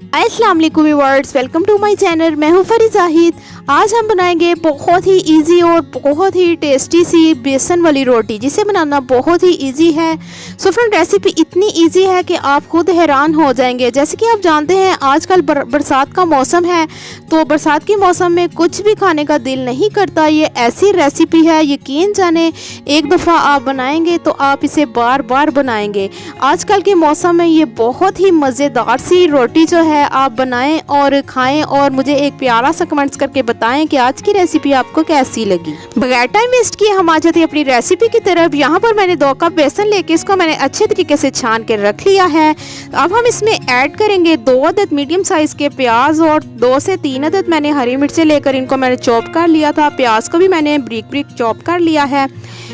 अस्सलाम वालेकुम viewers, welcome to my channel. मैं हूं फरी जाहिद। आज हम बनाएंगे बहुत ही इजी और बहुत ही टेस्टी सी बेसन वाली रोटी, जिसे बनाना बहुत ही इजी है। सो फ्रेंड, रेसिपी इतनी इजी है कि आप खुद हैरान हो जाएंगे। जैसे कि आप जानते हैं आजकल बरसात का मौसम है, तो बरसात के मौसम में कुछ भी खाने का दिल नहीं करता। ये ऐसी रेसिपी है, यकीन जाने एक दफ़ा आप बनाएंगे तो आप इसे बार बार बनाएंगे। आजकल के मौसम में ये बहुत ही मज़ेदार सी रोटी जो है आप बनाएं और खाएं, और मुझे एक प्यारा सा कमेंट्स करके बताएं कि आज की रेसिपी आपको कैसी लगी। बगैर टाइम वेस्ट किए हम आ जाते हैं अपनी रेसिपी की तरफ। यहाँ पर मैंने 2 कप बेसन लेके इसको मैंने अच्छे तरीके से छान के रख लिया है। अब हम इसमें ऐड करेंगे 2 अदद मीडियम साइज के प्याज और 2 से 3 अदद मैंने हरी मिर्चें लेकर इनको मैंने चॉप कर लिया था। प्याज को भी मैंने ब्रिक ब्रिक चॉप कर लिया है।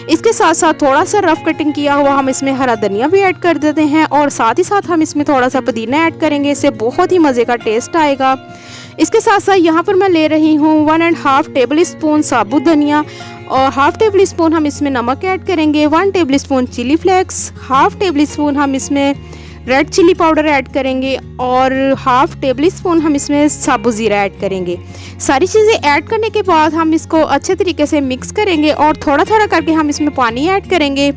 इसके साथ साथ थोड़ा सा रफ कटिंग किया हुआ हम इसमें हरा धनिया भी ऐड कर देते हैं, और साथ ही साथ हम इसमें थोड़ा सा पुदीना ऐड करेंगे। इससे बहुत ही मज़े का टेस्ट आएगा। इसके साथ साथ यहाँ पर मैं ले रही हूँ 1.5 टेबल स्पून साबुत धनिया, और 1/2 टेबल स्पून हम इसमें नमक ऐड करेंगे। 1 tablespoon chilli flakes, 1/2 tablespoon हम इसमें रेड चिली पाउडर ऐड करेंगे, और 1/2 टेबल स्पून हम इसमें साबुत ज़ीरा ऐड करेंगे। सारी चीज़ें ऐड करने के बाद हम इसको अच्छे तरीके से मिक्स करेंगे, और थोड़ा थोड़ा करके हम इसमें पानी ऐड करेंगे।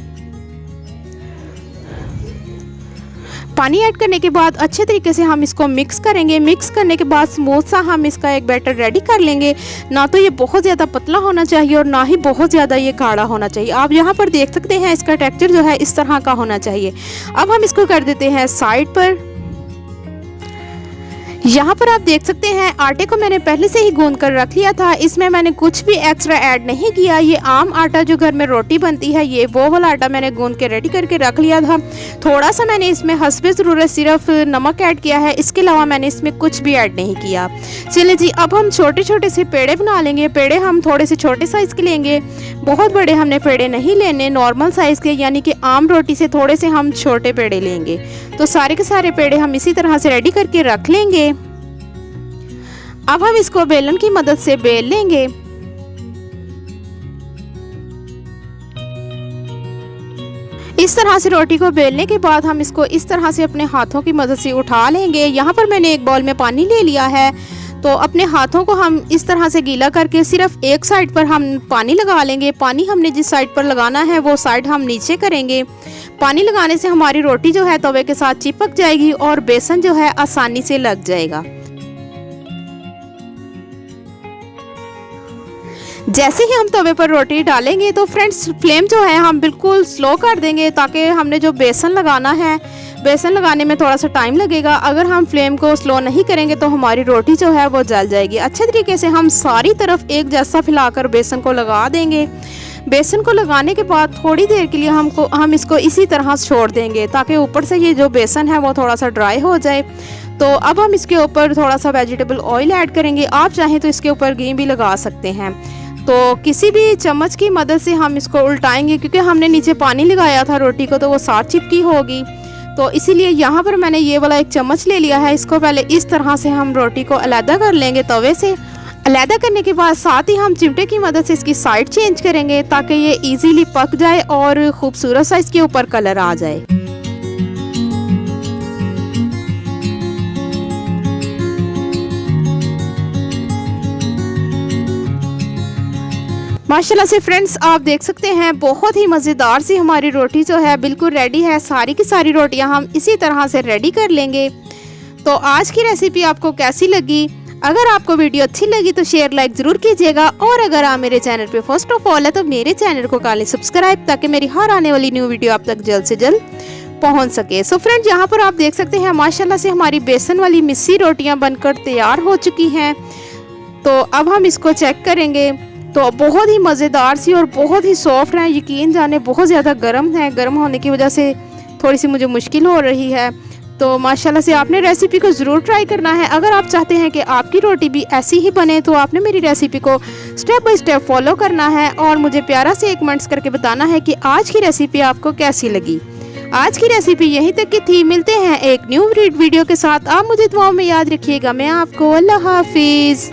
पानी ऐड करने के बाद अच्छे तरीके से हम इसको मिक्स करेंगे। मिक्स करने के बाद स्मूथ सा हम इसका एक बैटर रेडी कर लेंगे। ना तो ये बहुत ज़्यादा पतला होना चाहिए और ना ही बहुत ज़्यादा ये गाढ़ा होना चाहिए। आप यहाँ पर देख सकते हैं इसका टेक्सचर जो है इस तरह का होना चाहिए। अब हम इसको कर देते हैं साइड पर। यहाँ पर आप देख सकते हैं आटे को मैंने पहले से ही गूंद कर रख लिया था। इसमें मैंने कुछ भी एक्स्ट्रा ऐड नहीं किया। ये आम आटा जो घर में रोटी बनती है, ये वो वाला आटा मैंने गूंद के रेडी करके रख लिया था। थोड़ा सा मैंने इसमें हस्बे ज़रूरत सिर्फ नमक ऐड किया है, इसके अलावा मैंने इसमें कुछ भी ऐड नहीं किया। चलिए जी, अब हम छोटे छोटे से पेड़े बना लेंगे। पेड़े हम थोड़े से छोटे साइज़ के लेंगे, बहुत बड़े हमने पेड़े नहीं लेने, नॉर्मल साइज़ के, यानी कि आम रोटी से थोड़े से हम छोटे पेड़े लेंगे। तो सारे के सारे पेड़े हम इसी तरह से रेडी करके रख लेंगे। अब हम इसको बेलन की मदद से बेल लेंगे। इस तरह से रोटी को बेलने के बाद हम इसको इस तरह से अपने हाथों की मदद से उठा लेंगे। यहाँ पर मैंने एक बाउल में पानी ले लिया है, तो अपने हाथों को हम इस तरह से गीला करके सिर्फ एक साइड पर हम पानी लगा लेंगे। पानी हमने जिस साइड पर लगाना है वो साइड हम नीचे करेंगे। पानी लगाने से हमारी रोटी जो है तवे के साथ चिपक जाएगी और बेसन जो है आसानी से लग जाएगा। जैसे ही हम तवे पर रोटी डालेंगे तो फ्रेंड्स फ्लेम जो है हम बिल्कुल स्लो कर देंगे, ताकि हमने जो बेसन लगाना है, बेसन लगाने में थोड़ा सा टाइम लगेगा। अगर हम फ्लेम को स्लो नहीं करेंगे तो हमारी रोटी जो है वो जल जाएगी। अच्छे तरीके से हम सारी तरफ एक जैसा फैलाकर बेसन को लगा देंगे। बेसन को लगाने के बाद थोड़ी देर के लिए हम इसको इसी तरह छोड़ देंगे, ताकि ऊपर से ये जो बेसन है वो थोड़ा सा ड्राई हो जाए। तो अब हम इसके ऊपर थोड़ा सा वेजिटेबल ऑयल ऐड करेंगे। आप चाहें तो इसके ऊपर घी भी लगा सकते हैं। तो किसी भी चम्मच की मदद से हम इसको उल्टाएंगे, क्योंकि हमने नीचे पानी लगाया था रोटी को, तो वो साथ चिपकी होगी। तो इसीलिए यहाँ पर मैंने ये वाला एक चम्मच ले लिया है। इसको पहले इस तरह से हम रोटी को अलहदा कर लेंगे तवे से। अलहदा करने के बाद साथ ही हम चिमटे की मदद से इसकी साइड चेंज करेंगे, ताकि ये इजीली पक जाए और खूबसूरत सा इसके ऊपर कलर आ जाए। माशाल्लाह से फ्रेंड्स, आप देख सकते हैं बहुत ही मज़ेदार सी हमारी रोटी जो है बिल्कुल रेडी है। सारी की सारी रोटियां हम इसी तरह से रेडी कर लेंगे। तो आज की रेसिपी आपको कैसी लगी? अगर आपको वीडियो अच्छी लगी तो शेयर लाइक ज़रूर कीजिएगा, और अगर आप मेरे चैनल पे फर्स्ट ऑफ ऑल है तो मेरे चैनल को कर लें सब्सक्राइब, ताकि मेरी हर आने वाली न्यू वीडियो आप तक जल्द से जल्द पहुँच सके। सो फ्रेंड्स, यहाँ पर आप देख सकते हैं माशाल्लाह से हमारी बेसन वाली मिस्सी रोटियाँ बनकर तैयार हो चुकी हैं। तो अब हम इसको चेक करेंगे। तो बहुत ही मज़ेदार सी और बहुत ही सॉफ्ट है। यकीन जाने बहुत ज़्यादा गर्म है, गर्म होने की वजह से थोड़ी सी मुझे मुश्किल हो रही है। तो माशाल्लाह से आपने रेसिपी को ज़रूर ट्राई करना है। अगर आप चाहते हैं कि आपकी रोटी भी ऐसी ही बने, तो आपने मेरी रेसिपी को स्टेप बाय स्टेप फॉलो करना है, और मुझे प्यारा से एक कमेंट्स करके बताना है कि आज की रेसिपी आपको कैसी लगी। आज की रेसिपी यहीं तक की थी। मिलते हैं एक न्यू वीडियो के साथ। आप मुझे दुआओं में याद रखिएगा। मैं आपको अल्लाह हाफिज़।